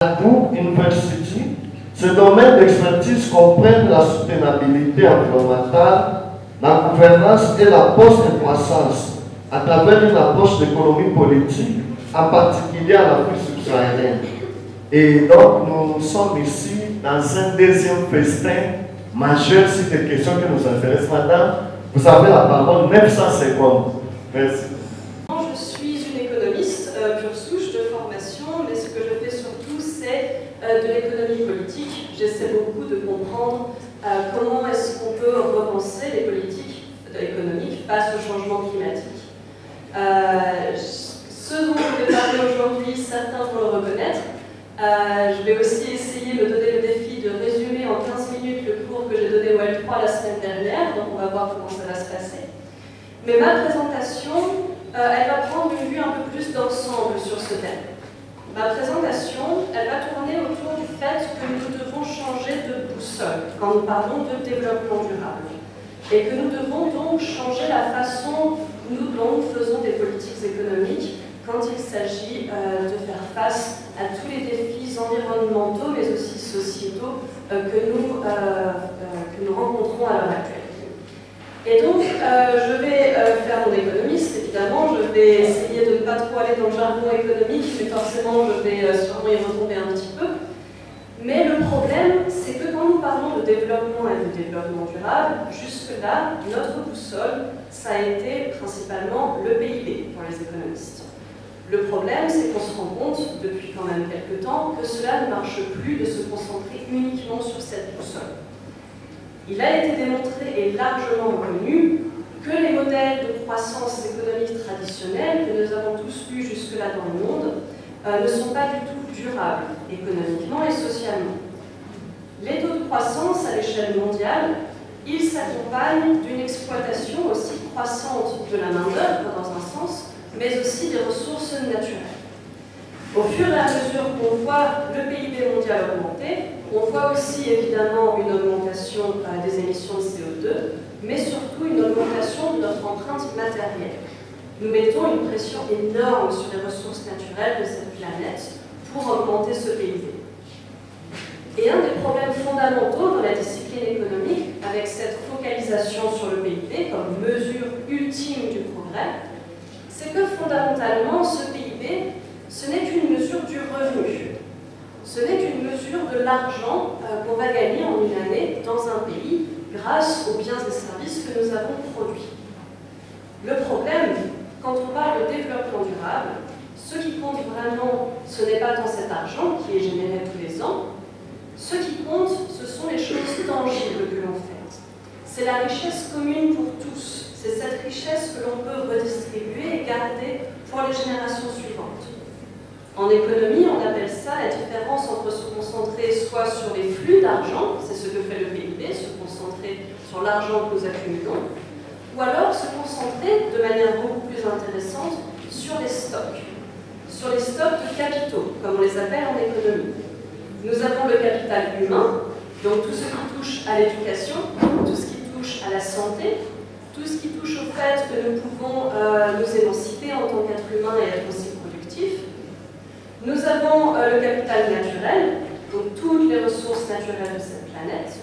Pour University, ce domaine d'expertise comprend la soutenabilité environnementale, la gouvernance et la post-croissance à travers une approche d'économie politique, en particulier à l'Afrique subsaharienne. Et donc, nous sommes ici dans un deuxième festin majeur sur des questions qui nous intéressent. Madame, vous avez la parole 9 secondes. Merci. Je suis une économiste pure souche de formation, mais ce que je fais surtout, c'est de l'économie politique. J'essaie beaucoup de comprendre comment est-ce qu'on peut repenser les politiques économiques face au changement climatique. Ce dont je vais parler aujourd'hui, certains vont le reconnaître. Je vais aussi essayer de me donner le défi de résumer en 15 minutes le cours que j'ai donné au L3 la semaine dernière, donc on va voir comment ça va se passer. Mais ma présentation, elle va prendre une vue un peu plus d'ensemble sur ce thème. Ma présentation, elle va tourner autour du fait que nous devons changer de boussole quand nous parlons de développement durable. Et que nous devons donc changer la façon dont nous faisons des politiques économiques quand il s'agit de faire face à tous les défis environnementaux mais aussi sociétaux que nous rencontrons à l'heure actuelle. Et donc, je vais faire mon économiste, évidemment, je vais essayer de ne pas trop aller dans le jargon économique, mais forcément, je vais sûrement y retomber un petit peu. Mais le problème, c'est que quand nous parlons de développement et de développement durable, jusque-là, notre boussole, ça a été principalement le PIB pour les économistes. Le problème, c'est qu'on se rend compte, depuis quand même quelques temps, que cela ne marche plus de se concentrer uniquement sur cette boussole. Il a été démontré et largement reconnu que les modèles de croissance économique traditionnels que nous avons tous eus jusque-là dans le monde ne sont pas du tout durables économiquement et socialement. Les taux de croissance à l'échelle mondiale, ils s'accompagnent d'une exploitation aussi croissante de la main-d'œuvre dans un sens, mais aussi des ressources naturelles. Au fur et à mesure qu'on voit le PIB mondial augmenter, on voit aussi évidemment une augmentation des émissions de CO2, mais surtout une augmentation de notre empreinte matérielle. Nous mettons une pression énorme sur les ressources naturelles de cette planète pour augmenter ce PIB. Et un des problèmes fondamentaux dans la discipline économique, avec cette focalisation sur le PIB comme mesure ultime du progrès, c'est que fondamentalement, ce PIB, ce n'est qu'une mesure du revenu. Ce n'est qu'une mesure de l'argent qu'on va gagner en une année dans un pays grâce aux biens et services que nous avons produits. Le problème, quand on parle de développement durable, ce qui compte vraiment, ce n'est pas tant cet argent qui est généré tous les ans. Ce qui compte, ce sont les choses tangibles que l'on fait. C'est la richesse commune pour tous. C'est cette richesse que l'on peut redistribuer et garder pour les générations suivantes. En économie, on appelle ça la différence entre se concentrer soit sur les flux d'argent, c'est ce que fait le PIB, se concentrer sur l'argent que nous accumulons, ou alors se concentrer de manière beaucoup plus intéressante sur les stocks de capitaux, comme on les appelle en économie. Nous avons le capital humain, donc tout ce qui touche à l'éducation, tout ce qui touche à la santé, tout ce qui touche au fait que nous pouvons nous émanciper en tant qu'être humain et être aussi productif. Nous avons le capital naturel, donc toutes les ressources naturelles de cette planète.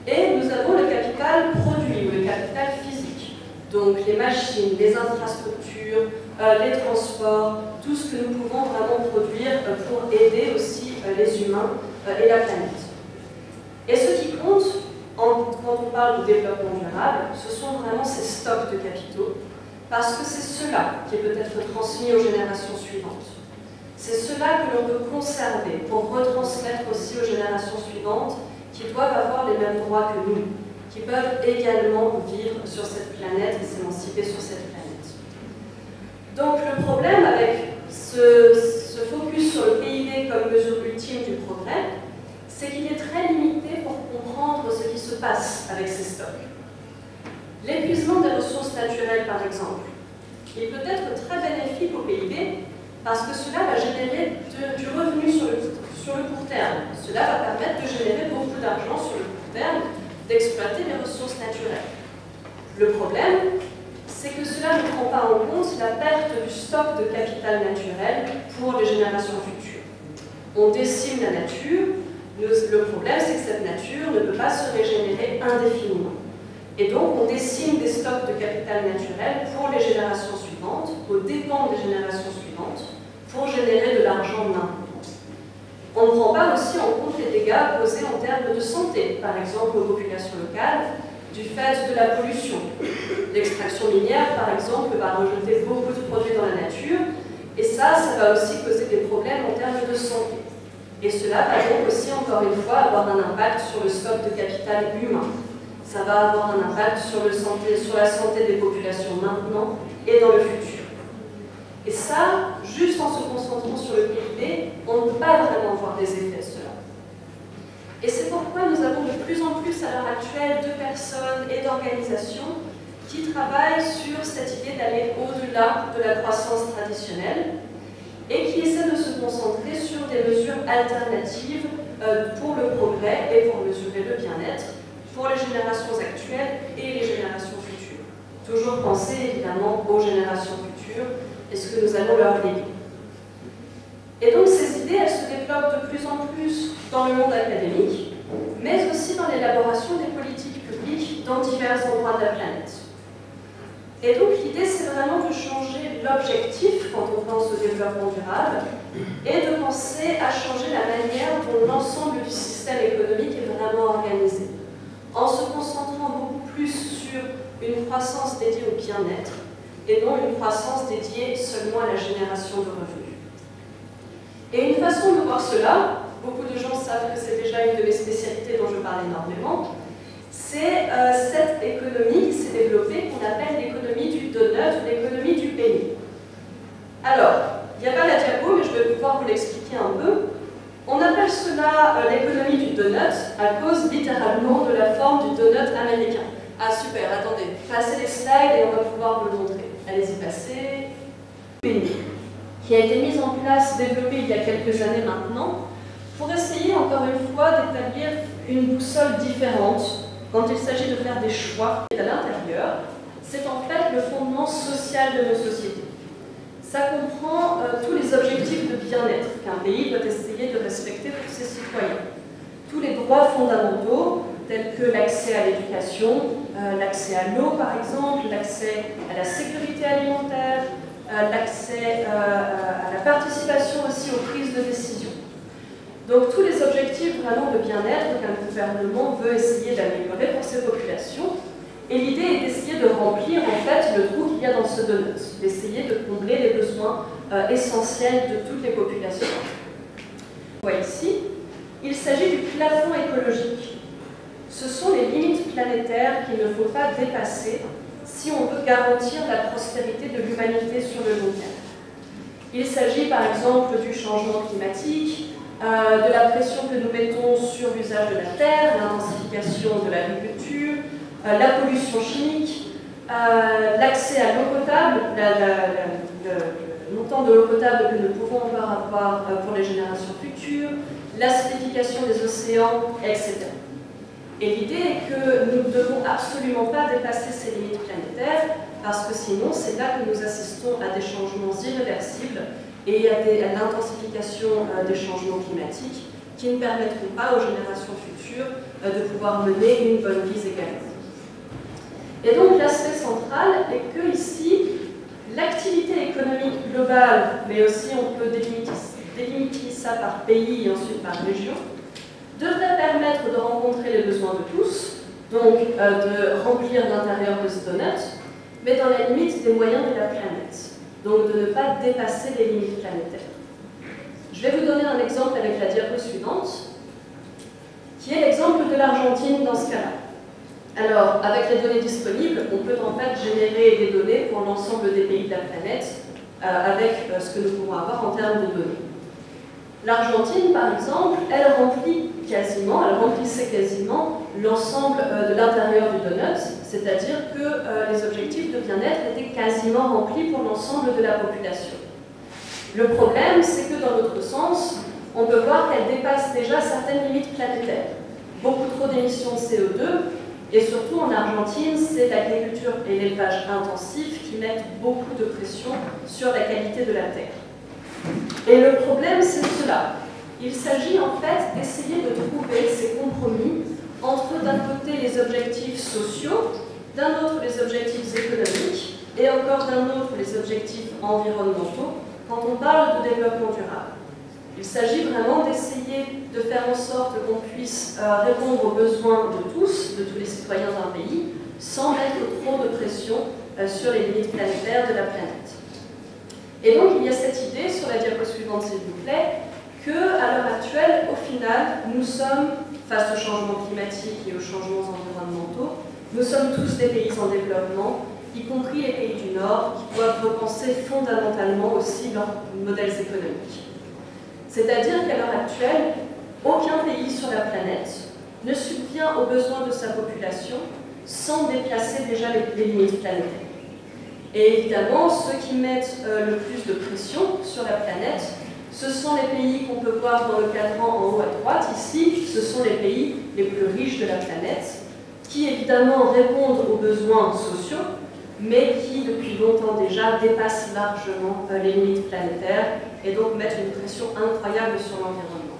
Et nous avons le capital produit, ou le capital physique. Donc les machines, les infrastructures, les transports, tout ce que nous pouvons vraiment produire pour aider aussi les humains et la planète. Et ce qui compte, quand on parle de développement durable, ce sont vraiment ces stocks de capitaux, parce que c'est cela qui peut être transmis aux générations suivantes. C'est cela que l'on peut conserver pour retransmettre aussi aux générations suivantes qui doivent avoir les mêmes droits que nous, qui peuvent également vivre sur cette planète et s'émanciper sur cette planète. Donc le problème avec ce focus sur le PIB comme mesure ultime du progrès, c'est qu'il est très limité pour comprendre ce qui se passe avec ces stocks. L'épuisement des ressources naturelles, par exemple, il peut être très bénéfique au PIB parce que cela va générer du revenu sur le court terme. Cela va permettre de générer beaucoup d'argent sur le court terme, d'exploiter les ressources naturelles. Le problème, c'est que cela ne prend pas en compte la perte du stock de capital naturel pour les générations futures. On décime la nature, le problème c'est que cette nature ne peut pas se régénérer indéfiniment. Et donc on décime des stocks de capital naturel pour les générations suivantes, aux dépens des générations suivantes, pour générer de l'argent maintenant. On ne prend pas aussi en compte les dégâts causés en termes de santé, par exemple aux populations locales, du fait de la pollution. L'extraction minière, par exemple, va rejeter beaucoup de produits dans la nature, et ça va aussi causer des problèmes en termes de santé. Et cela va donc aussi, encore une fois, avoir un impact sur le stock de capital humain. Ça va avoir un impact sur la santé des populations maintenant et dans le futur. Et ça, juste en se concentrant sur le PIB, on ne peut pas vraiment voir des effets de cela. Et c'est pourquoi nous avons de plus en plus à l'heure actuelle de personnes et d'organisations qui travaillent sur cette idée d'aller au-delà de la croissance traditionnelle et qui essaient de se concentrer sur des mesures alternatives pour le progrès et pour mesurer le bien-être pour les générations actuelles et les générations futures. Toujours penser évidemment aux générations futures et ce que nous allons leur léguer. Et donc ces idées, elles se développent de plus en plus dans le monde académique, mais aussi dans l'élaboration des politiques publiques dans divers endroits de la planète. Et donc l'idée, c'est vraiment de changer l'objectif quand on pense au développement durable et de penser à changer la manière dont l'ensemble du système économique est vraiment organisé, en se concentrant beaucoup plus sur une croissance dédiée au bien-être et non une croissance dédiée seulement à la génération de revenus. Et une façon de voir cela, beaucoup de gens savent que c'est déjà une de mes spécialités dont je parle énormément, c'est cette économie qui s'est développée, qu'on appelle l'économie du donut ou l'économie du penny. Alors, il n'y a pas la diapo, mais je vais pouvoir vous l'expliquer un peu. On appelle cela l'économie du donut à cause littéralement de la forme du donut américain. Ah super, attendez, passez les slides et on va pouvoir vous le montrer. Allez-y, passez. Penny, qui a été mise en place, développée il y a quelques années maintenant, pour essayer encore une fois d'établir une boussole différente quand il s'agit de faire des choix. Et à l'intérieur, c'est en fait le fondement social de nos sociétés. Ça comprend tous les objectifs de bien-être qu'un pays doit essayer de respecter pour ses citoyens. Tous les droits fondamentaux, tels que l'accès à l'éducation, l'accès à l'eau par exemple, l'accès à la sécurité alimentaire, l'accès à la participation aussi aux prises de décision. Donc tous les objectifs vraiment de bien-être qu'un gouvernement veut essayer d'améliorer pour ses populations. Et l'idée est d'essayer de remplir en fait le trou qu'il y a dans ce donut, d'essayer de combler les besoins essentiels de toutes les populations. On voit ici, il s'agit du plafond écologique. Ce sont les limites planétaires qu'il ne faut pas dépasser si on veut garantir la prospérité de l'humanité sur le long terme. Il s'agit par exemple du changement climatique, de la pression que nous mettons sur l'usage de la terre, l'intensification de l'agriculture, la pollution chimique, l'accès à l'eau potable, le montant de l'eau potable que nous pouvons encore avoir pour les générations futures, l'acidification des océans, etc. Et l'idée est que nous ne devons absolument pas dépasser ces limites planétaires, parce que sinon c'est là que nous assistons à des changements irréversibles et à l'intensification des changements climatiques qui ne permettront pas aux générations futures de pouvoir mener une bonne vie égalitaire. Et donc l'aspect central est que ici, l'activité économique globale, mais aussi on peut délimiter ça par pays et ensuite par région, devrait permettre de rencontrer les besoins de tous, donc de remplir l'intérieur de ce donut, mais dans la limite des moyens de la planète. Donc de ne pas dépasser les limites planétaires. Je vais vous donner un exemple avec la diapo suivante, qui est l'exemple de l'Argentine dans ce cas-là. Alors, avec les données disponibles, on peut en fait générer des données pour l'ensemble des pays de la planète avec ce que nous pouvons avoir en termes de données. L'Argentine, par exemple, elle remplissait quasiment l'ensemble de l'intérieur du donut, c'est-à-dire que les objectifs de bien-être étaient quasiment remplis pour l'ensemble de la population. Le problème, c'est que dans l'autre sens, on peut voir qu'elle dépasse déjà certaines limites planétaires. Beaucoup trop d'émissions de CO2, et surtout en Argentine, c'est l'agriculture et l'élevage intensif qui mettent beaucoup de pression sur la qualité de la terre. Et le problème, c'est cela. Il s'agit en fait d'essayer de trouver ces compromis entre d'un côté les objectifs sociaux, d'un autre les objectifs économiques et encore d'un autre les objectifs environnementaux quand on parle de développement durable. Il s'agit vraiment d'essayer de faire en sorte qu'on puisse répondre aux besoins de tous les citoyens d'un pays, sans mettre trop de pression sur les limites planétaires de la planète. Et donc il y a cette idée, sur la diapo suivante s'il vous plaît, qu'à l'heure actuelle, au final, nous sommes, face au changement climatique et aux changements environnementaux, nous sommes tous des pays en développement, y compris les pays du Nord, qui doivent repenser fondamentalement aussi leurs modèles économiques. C'est-à-dire qu'à l'heure actuelle, aucun pays sur la planète ne subvient aux besoins de sa population sans déplacer déjà les limites planétaires. Et évidemment, ceux qui mettent le plus de pression sur la planète, ce sont les pays qu'on peut voir dans le cadran en haut à droite. Ici, ce sont les pays les plus riches de la planète, qui évidemment répondent aux besoins sociaux, mais qui depuis longtemps déjà dépassent largement les limites planétaires et donc mettent une pression incroyable sur l'environnement.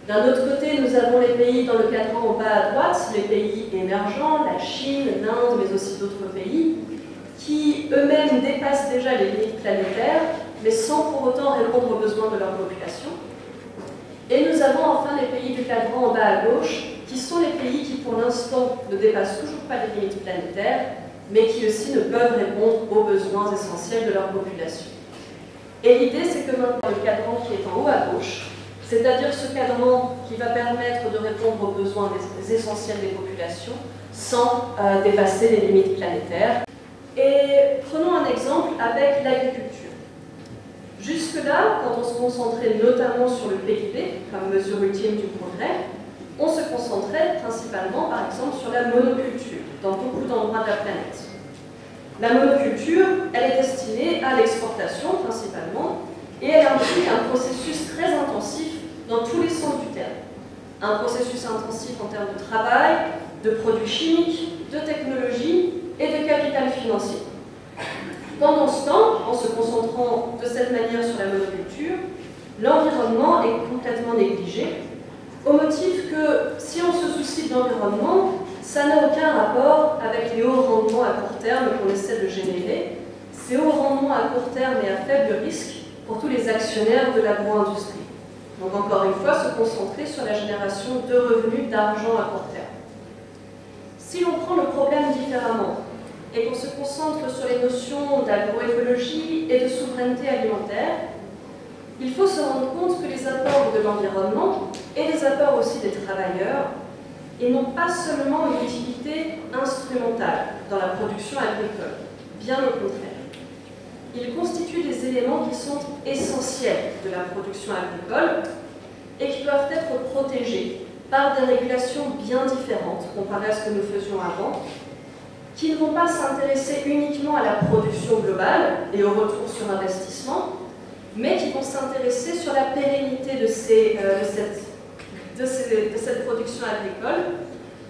D'un autre côté, nous avons les pays dans le cadran en bas à droite, les pays émergents, la Chine, l'Inde, mais aussi d'autres pays, qui eux-mêmes dépassent déjà les limites planétaires, mais sans pour autant répondre aux besoins de leur population. Et nous avons enfin les pays du cadran en bas à gauche, qui sont les pays qui pour l'instant ne dépassent toujours pas les limites planétaires, mais qui aussi ne peuvent répondre aux besoins essentiels de leur population. Et l'idée, c'est que maintenant, le cadran qui est en haut à gauche, c'est-à-dire ce cadran qui va permettre de répondre aux besoins essentiels des populations sans dépasser les limites planétaires. Et prenons un exemple avec l'agriculture. Jusque-là, quand on se concentrait notamment sur le PIB, comme mesure ultime du progrès, on se concentrait principalement, par exemple, sur la monoculture, dans beaucoup d'endroits de la planète. La monoculture, elle est destinée à l'exportation, principalement, et elle implique un processus très intensif dans tous les sens du terme. Un processus intensif en termes de travail, de produits chimiques, de technologie et de capital financier. Pendant ce temps, en se concentrant de cette manière sur la monoculture, l'environnement est complètement négligé, au motif que si on se soucie de l'environnement, ça n'a aucun rapport avec les hauts rendements à court terme qu'on essaie de générer. Ces hauts rendements à court terme et à faible risque pour tous les actionnaires de l'agro-industrie. Donc encore une fois, se concentrer sur la génération de revenus, d'argent à court terme. Si l'on prend le problème différemment et qu'on se concentre sur les notions d'agroécologie et de souveraineté alimentaire, il faut se rendre compte que les apports de l'environnement et les apports aussi des travailleurs n'ont pas seulement une utilité instrumentale dans la production agricole, bien au contraire. Ils constituent des éléments qui sont essentiels de la production agricole et qui doivent être protégés par des régulations bien différentes comparées à ce que nous faisions avant, qui ne vont pas s'intéresser uniquement à la production globale et au retour sur investissement, mais qui vont s'intéresser sur la pérennité de cette production agricole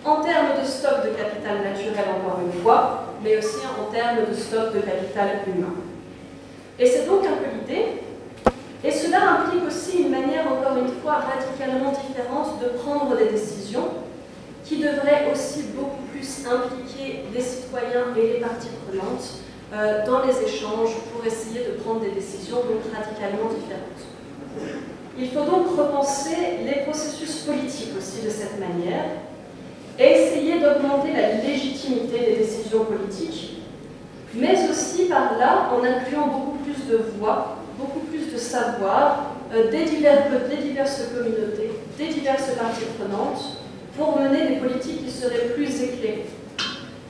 en termes de stock de capital naturel, encore une fois, mais aussi en termes de stock de capital humain. Et c'est donc un peu l'idée, et cela implique aussi une manière, encore une fois, radicalement différente de prendre des décisions qui devraient aussi beaucoup plus impliquer les citoyens et les parties prenantes dans les échanges pour essayer de prendre des décisions donc radicalement différentes. Il faut donc repenser les processus politiques aussi de cette manière et essayer d'augmenter la légitimité des décisions politiques, mais aussi par là en incluant beaucoup plus de voix, beaucoup plus de savoir des diverses communautés, des diverses parties prenantes pour mener des politiques qui seraient plus éclairées.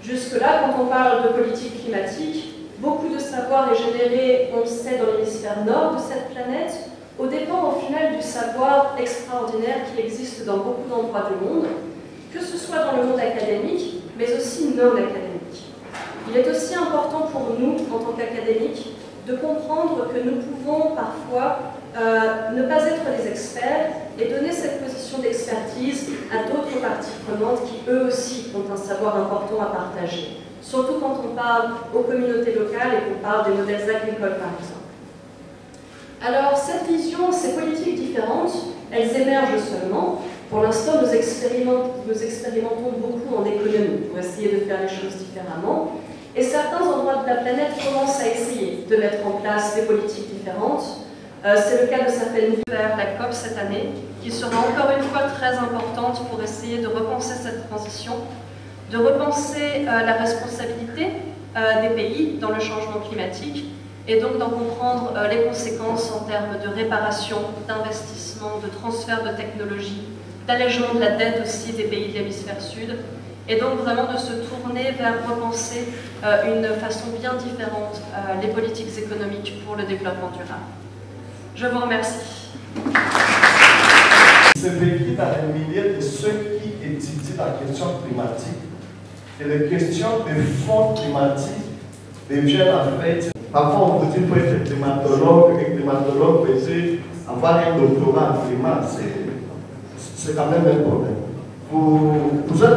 Jusque-là, quand on parle de politique climatique, beaucoup de savoir est généré, on le sait, dans l'hémisphère nord de cette planète, au dépend au final du savoir extraordinaire qui existe dans beaucoup d'endroits du monde, que ce soit dans le monde académique, mais aussi non académique. Il est aussi important pour nous, en tant qu'académiques, de comprendre que nous pouvons parfois ne pas être des experts et donner cette position d'expertise à d'autres parties prenantes qui, eux aussi, ont un savoir important à partager. Surtout quand on parle aux communautés locales et qu'on parle des modèles agricoles, par exemple. Alors, cette vision, ces politiques différentes, Elles émergent seulement. Pour l'instant, nous expérimentons beaucoup en économie pour essayer de faire les choses différemment. Et certains endroits de la planète commencent à essayer de mettre en place des politiques différentes. C'est le cas de certaines villes vers la COP cette année, qui sera encore une fois très importante pour essayer de repenser cette transition, de repenser la responsabilité des pays dans le changement climatique, et donc d'en comprendre les conséquences en termes de réparation, d'investissement, de transfert de technologie, d'allègement de la dette aussi des pays de l'hémisphère sud, et donc vraiment de se tourner vers repenser une façon bien différente les politiques économiques pour le développement durable. Je vous remercie. C'est vécu dans le milieu de ceux qui étudient la question climatique et les questions des fonds climatiques deviennent en fait. Parfois on vous dit qu'il faut être climatologue et climatologue peut avoir un doctorat en climat, c'est quand même un problème.